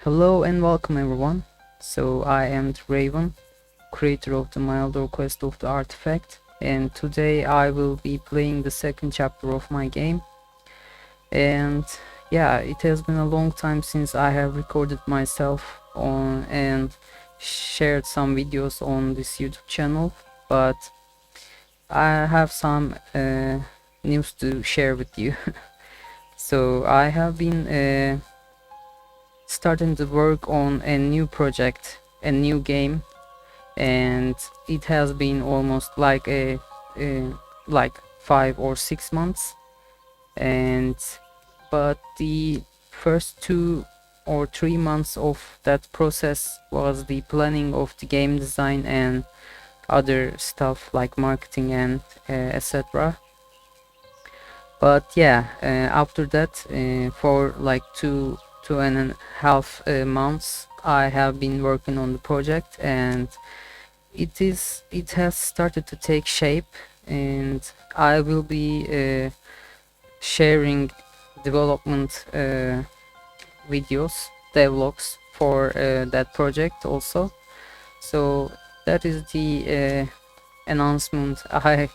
Hello and welcome everyone. So I am Raven, creator of the Maeldor quest of the artifact, and today I will be playing the second chapter of my game. And yeah, it has been a long time since I have recorded myself on and shared some videos on this YouTube channel, but I have some news to share with you. So I have been starting to work on a new project, a new game, and it has been almost like like 5 or 6 months. And but the first 2 or 3 months of that process was the planning of the game design and other stuff like marketing and etc. But yeah, after that, for like 2.5 months I have been working on the project, and it has started to take shape, and I will be sharing development videos, devlogs for that project also. So that is the announcement I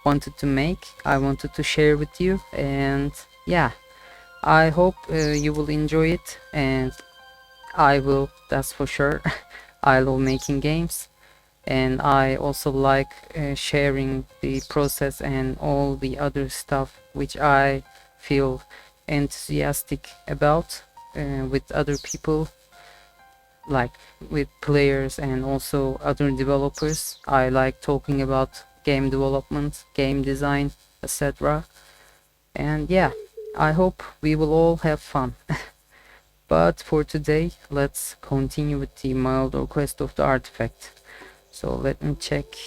wanted to make, I wanted to share with you. And yeah, I hope you will enjoy it, and I will, that's for sure. I love making games, and I also like sharing the process and all the other stuff which I feel enthusiastic about with other people, like with players and also other developers. I like talking about game development, game design, etc. And yeah, I hope we will all have fun. But for today, let's continue with the Maeldor quest of the artifact. So let me check.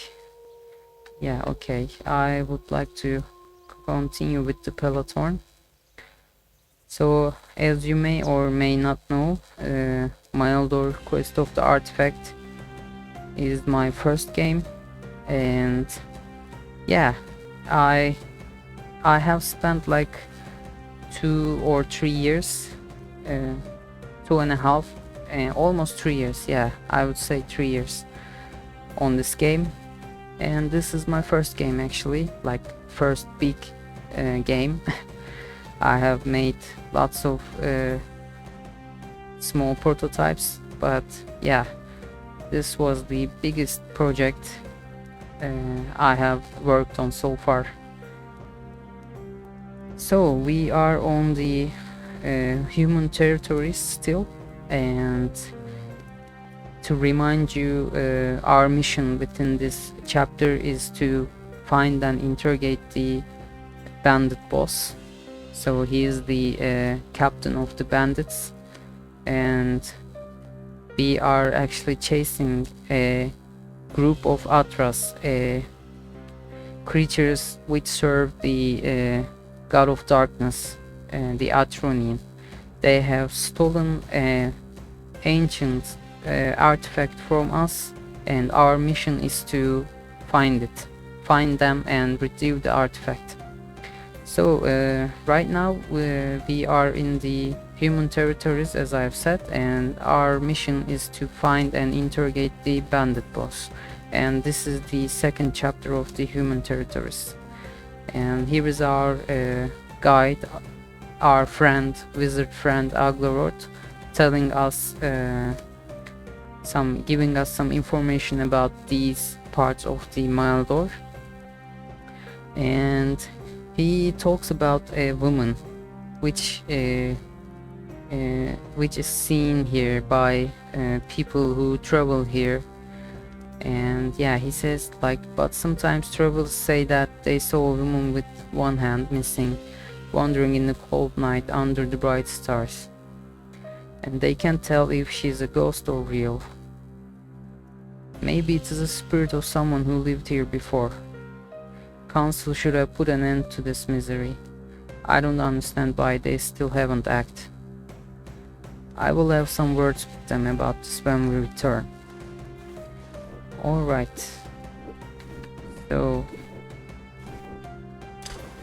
Yeah, okay, I would like to continue with the peloton. So as you may or may not know, Maeldor quest of the artifact is my first game, and yeah, I have spent like 2 or 3 years, uh, 2.5, and almost 3 years. Yeah, I would say 3 years on this game, and this is my first game actually, like first big game. I have made lots of small prototypes, but yeah, this was the biggest project I have worked on so far. So we are on the human territories still, and to remind you, our mission within this chapter is to find and interrogate the bandit boss. So he is the captain of the bandits, and we are actually chasing a group of Atras, creatures which serve the god of darkness, the Atronian. They have stolen an ancient artifact from us, and our mission is to find them and retrieve the artifact. So right now we are in the human territories, as I have said, and our mission is to find and interrogate the bandit boss. And this is the second chapter of the human territories. And here is our guide, our friend, wizard friend Aglarot, telling us giving us some information about these parts of the Maeldor. And he talks about a woman which is seen here by people who travel here. And yeah, he says like, but sometimes travelers say that they saw a woman with one hand missing, wandering in the cold night under the bright stars, and they can't tell if she's a ghost or real. Maybe it is a spirit of someone who lived here before. Council should have put an end to this misery. I don't understand why they still haven't acted. I will have some words with them about this when we return. Alright. So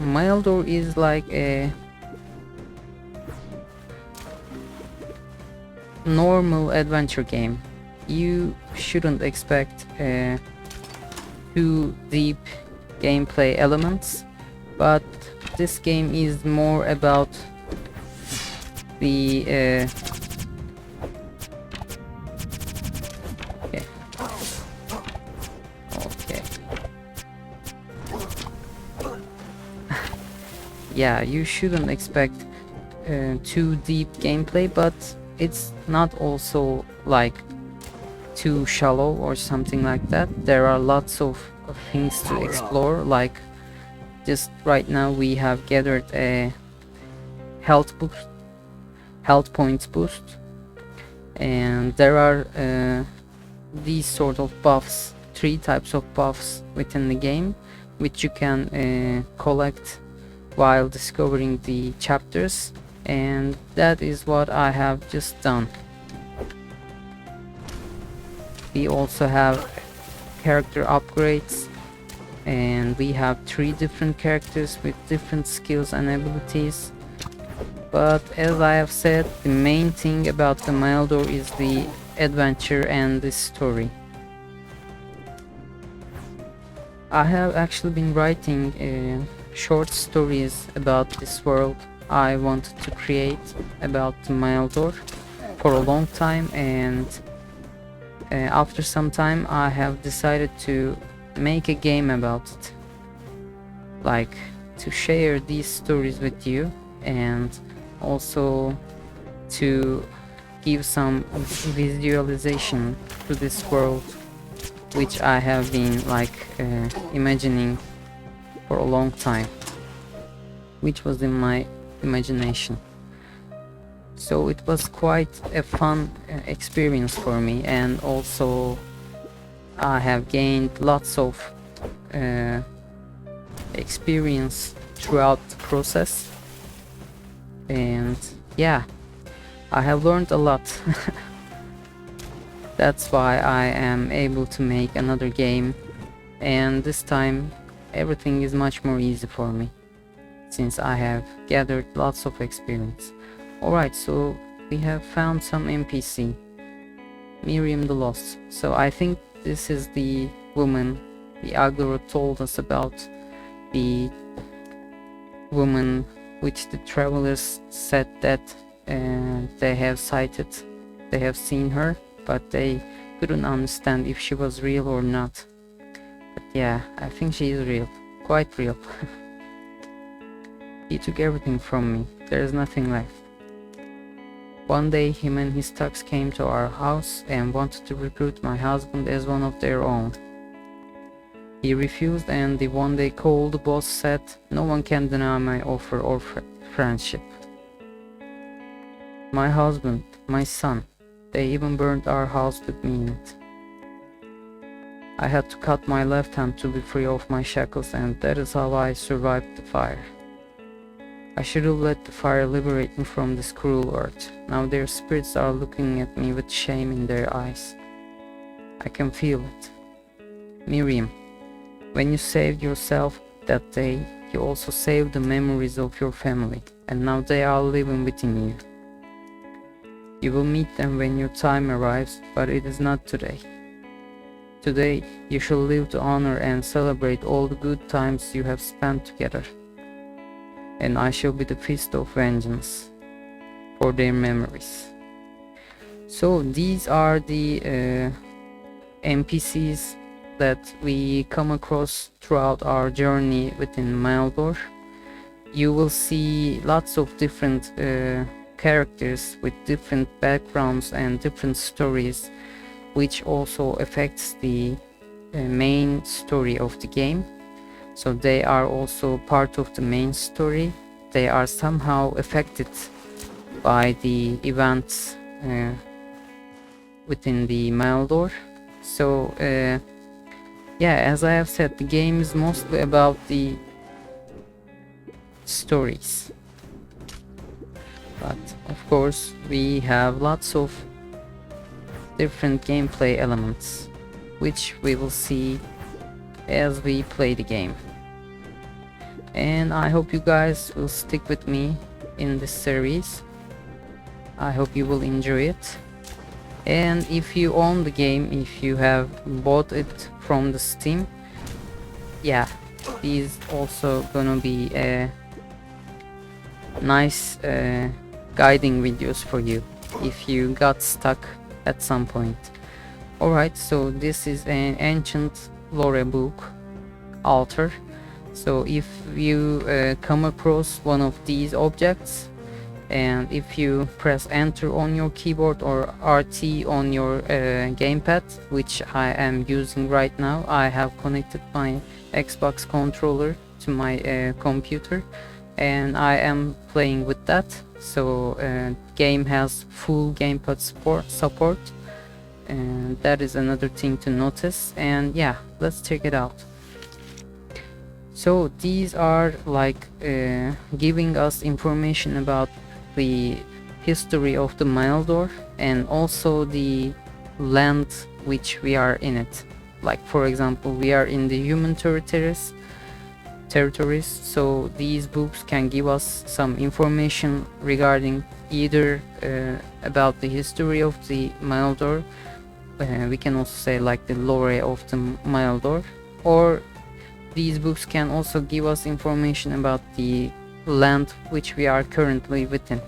Maeldor is like a normal adventure game. You shouldn't expect too deep gameplay elements, but this game is more about the okay. Okay. Yeah, you shouldn't expect too deep gameplay, but it's not also like too shallow or something like that. There are lots of things to explore, like just right now we have gathered a health boost, health points boost, and there are these sort of buffs, 3 types of buffs within the game, which you can collect while discovering the chapters, and that is what I have just done. We also have character upgrades, and we have 3 different characters with different skills and abilities. But as I have said, the main thing about the Maeldor is the adventure and the story. I have actually been writing short stories about this world I wanted to create about the Maeldor for a long time, and after some time I have decided to make a game about it, like to share these stories with you, and also to give some visualization to this world, which I have been like imagining for a long time, which was in my imagination. So it was quite a fun experience for me, and also I have gained lots of experience throughout the process, and yeah, I have learned a lot. That's why I am able to make another game, and this time everything is much more easy for me since I have gathered lots of experience. Alright, so we have found some NPC, Miriam the Lost. So I think this is the woman the Agdor told us about, the woman which the travelers said that they have sighted, they have seen her, but they couldn't understand if she was real or not. But yeah, I think she is real, quite real. He took everything from me, there is nothing left. One day him and his thugs came to our house and wanted to recruit my husband as one of their own. He refused, and the one day cold boss said, "No one can deny my offer or friendship." My husband, my son, they even burned our house with me in it. I had to cut my left hand to be free of my shackles, and that is how I survived the fire. I should have let the fire liberate me from this cruel earth. Now their spirits are looking at me with shame in their eyes. I can feel it. Miriam, when you saved yourself that day, you also saved the memories of your family, and now they are living within you. You will meet them when your time arrives, but it is not today. Today, you shall live to honor and celebrate all the good times you have spent together, and I shall be the feast of vengeance for their memories. So these are the NPCs that we come across throughout our journey within Maeldor. You will see lots of different characters with different backgrounds and different stories, which also affects the main story of the game. So they are also part of the main story. They are somehow affected by the events within the Maeldor. So yeah, as I have said, the game is mostly about the stories, but of course we have lots of different gameplay elements, which we will see as we play the game. And I hope you guys will stick with me in this series. I hope you will enjoy it. And if you own the game, if you have bought it from the Steam, yeah, these also gonna be nice guiding videos for you if you got stuck at some point. Alright, so this is an ancient lore book altar. So if you come across one of these objects, and if you press enter on your keyboard or RT on your gamepad, which I am using right now, I have connected my Xbox controller to my computer and I am playing with that. So game has full gamepad support, and that is another thing to notice. And yeah, let's check it out. So these are like giving us information about the history of the Maeldor and also the land which we are in it. Like for example, we are in the human territories, so these books can give us some information regarding either about the history of the Maeldor, we can also say like the lore of the Maeldor, or these books can also give us information about the land which we are currently within.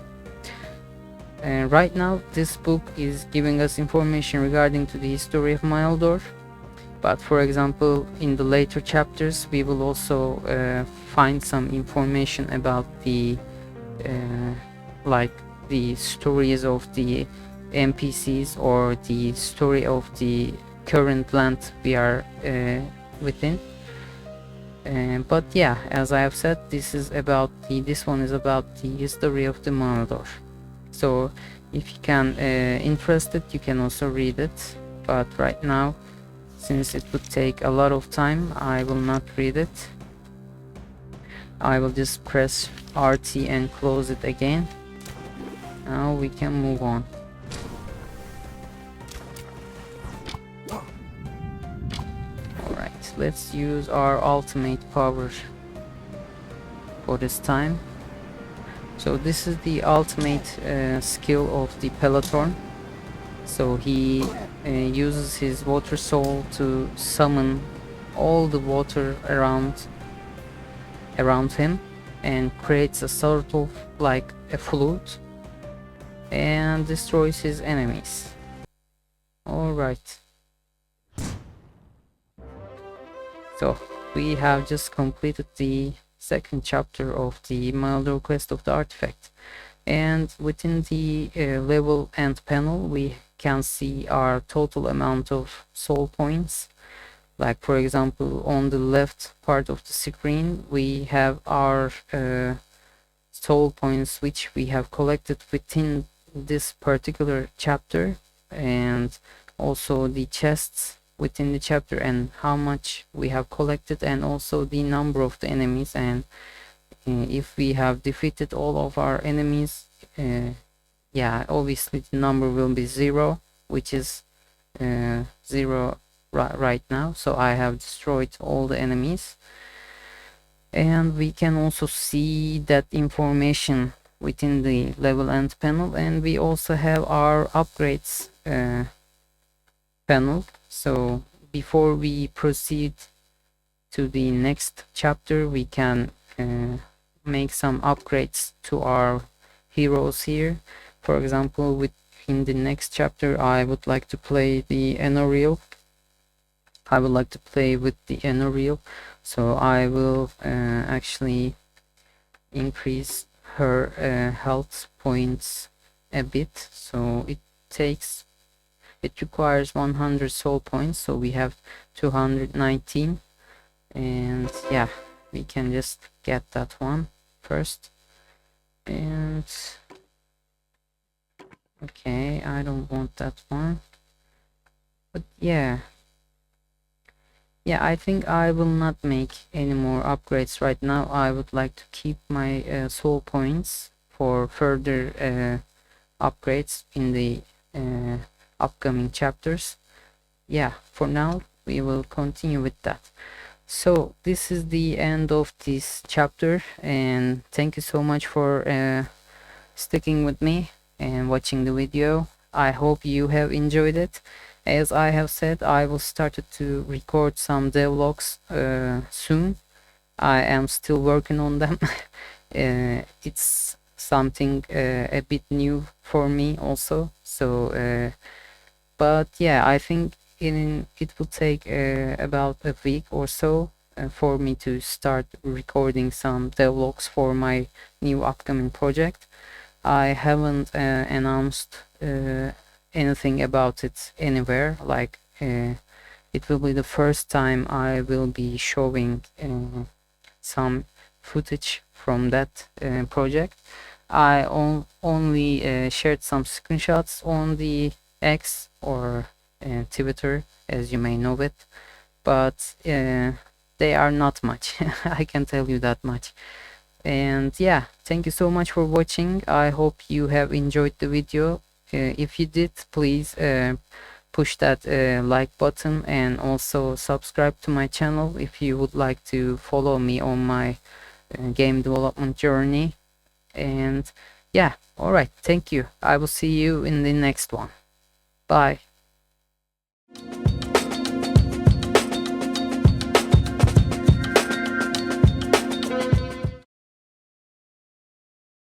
Right now this book is giving us information regarding to the history of Maeldor, but for example in the later chapters we will also find some information about the like the stories of the NPCs or the story of the current land we are within. But yeah, as I have said, this one is about the history of the Maeldor. So if you can interested, you can also read it. But right now, since it would take a lot of time, I will not read it. I will just press RT and close it again. Now we can move on. Let's use our ultimate power for this time. So this is the ultimate skill of the Peloton. So he uses his water soul to summon all the water around him and creates a sort of like a flute and destroys his enemies. Alright. So we have just completed the second chapter of the Maeldor quest of the artifact, and within the level end panel we can see our total amount of soul points. Like for example on the left part of the screen we have our soul points which we have collected within this particular chapter, and also the chests within the chapter and how much we have collected, and also the number of the enemies. And if we have defeated all of our enemies, yeah, obviously the number will be 0, which is 0 right now. So I have destroyed all the enemies, and we can also see that information within the level end panel. And we also have our upgrades panel. So before we proceed to the next chapter, we can make some upgrades to our heroes here. For example, in the next chapter I would like to play the Enoriel. I would like to play with the Enoriel, so I will actually increase her health points a bit. So it requires 100 soul points, so we have 219, and yeah, we can just get that one first. And okay, I don't want that one, but yeah, I think I will not make any more upgrades right now. I would like to keep my soul points for further upgrades in the upcoming chapters. Yeah, for now we will continue with that. So this is the end of this chapter, and thank you so much for sticking with me and watching the video. I hope you have enjoyed it. As I have said, I will start to record some devlogs soon. I am still working on them. It's something a bit new for me also. So, but yeah, I think it will take about a week or so for me to start recording some devlogs for my new upcoming project. I haven't announced anything about it anywhere. Like it will be the first time I will be showing some footage from that project. I only shared some screenshots on the X or Twitter, as you may know it, but they are not much. I can tell you that much. And yeah, thank you so much for watching. I hope you have enjoyed the video. If you did, please push that like button and also subscribe to my channel if you would like to follow me on my game development journey. And yeah, all right, thank you. I will see you in the next one. Bye.